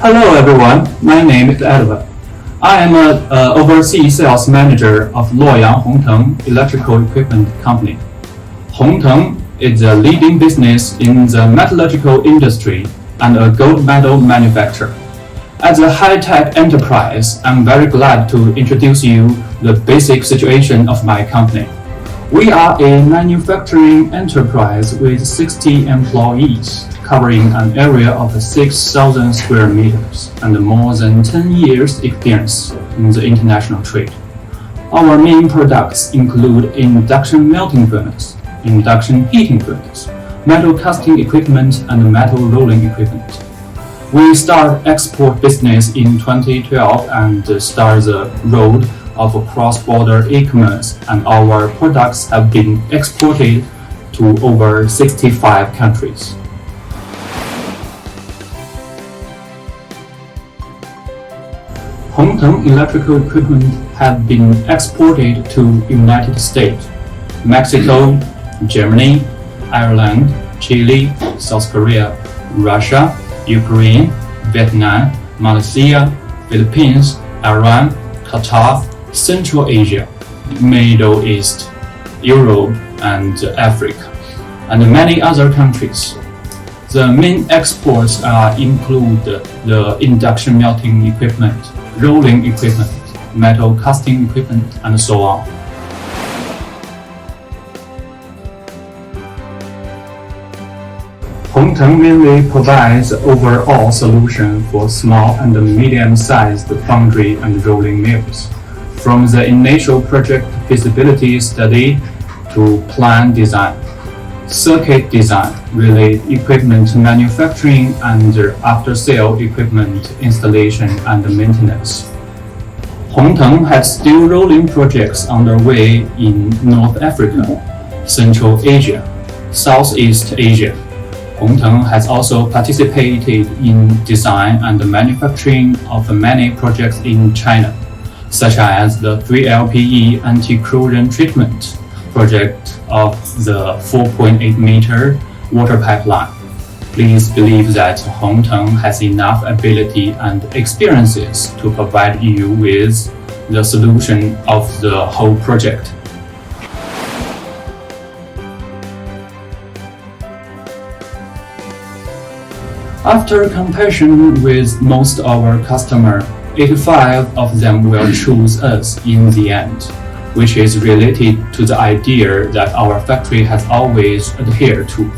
Hello everyone, my name is Edward. I am an overseas sales manager of LUOYANG TENG electrical equipment company. TENG is a leading business in the metallurgical industry and a gold medal manufacturer. As a high-tech enterprise, I'm very glad to introduce you the basic situation of my company. We are a manufacturing enterprise with 60 employees, covering an area of 6,000 square meters and more than 10 years experience in the international trade. Our main products include induction melting furnace, induction heating furnace, metal casting equipment, and metal rolling equipment. We start export business in 2012 and start the road of cross-border e-commerce, and our products have been exported to over 65 countries. TENG electrical equipment have been exported to United States, Mexico, Germany, Ireland, Chile, South Korea, Russia, Ukraine, Vietnam, Malaysia, Philippines, Iran, Qatar, Central Asia, Middle East, Europe, and Africa, and many other countries. The main exports include the induction melting equipment, rolling equipment, metal casting equipment, and so on. TENG mainly provides overall solution for small and medium-sized foundry and rolling mills, from the initial project feasibility study to plan design, circuit design, related equipment manufacturing, and after-sale equipment installation and maintenance. TENG has steel rolling projects underway in North Africa, Central Asia, Southeast Asia. TENG has also participated in design and manufacturing of many projects in China, such as the 3LPE anti-corrosion treatment project of the 4.8-meter water pipeline. Please believe that TENG has enough ability and experiences to provide you with the solution of the whole project. After comparison with most of our customers, 85 of them will choose us in the end, which is related to the idea that our factory has always adhered to.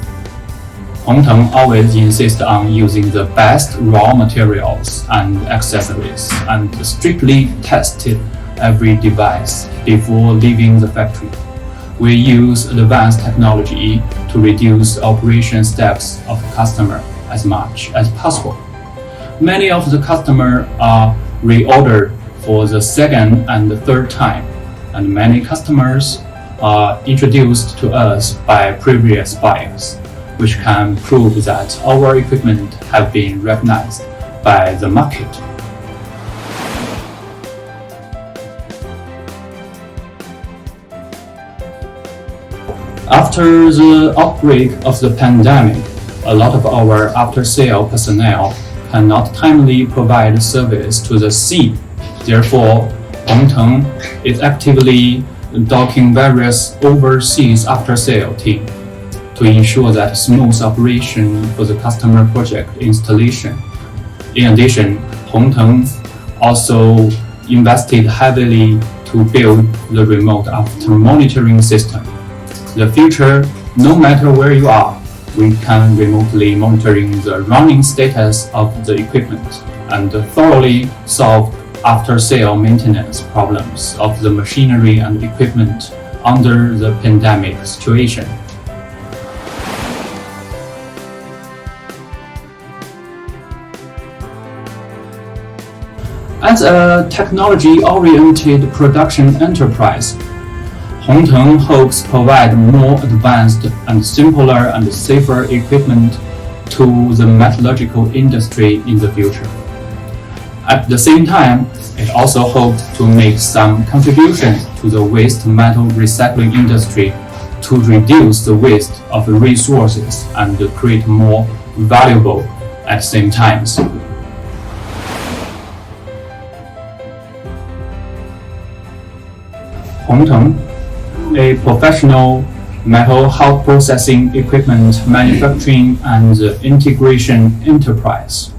TENG always insists on using the best raw materials and accessories and strictly tested every device before leaving the factory. We use advanced technology to reduce operation steps of the customer as much as possible. Many of the customers are reordered for the second and third time, and many customers are introduced to us by previous buyers, which can prove that our equipment have been recognized by the market. After the outbreak of the pandemic, a lot of our after-sale personnel cannot timely provide service to the sea. Therefore, TENG is actively docking various overseas after-sale teams to ensure that smooth operation for the customer project installation. In addition, TENG also invested heavily to build the remote after monitoring system. In the future, no matter where you are, we can remotely monitoring the running status of the equipment and thoroughly solve after-sale maintenance problems of the machinery and equipment under the pandemic situation. As a technology-oriented production enterprise, TENG hopes to provide more advanced and simpler and safer equipment to the metallurgical industry in the future. At the same time, it also hopes to make some contribution to the waste metal recycling industry to reduce the waste of resources and create more valuable at the same time. Hongteng, a professional metal hot processing equipment manufacturing and integration enterprise.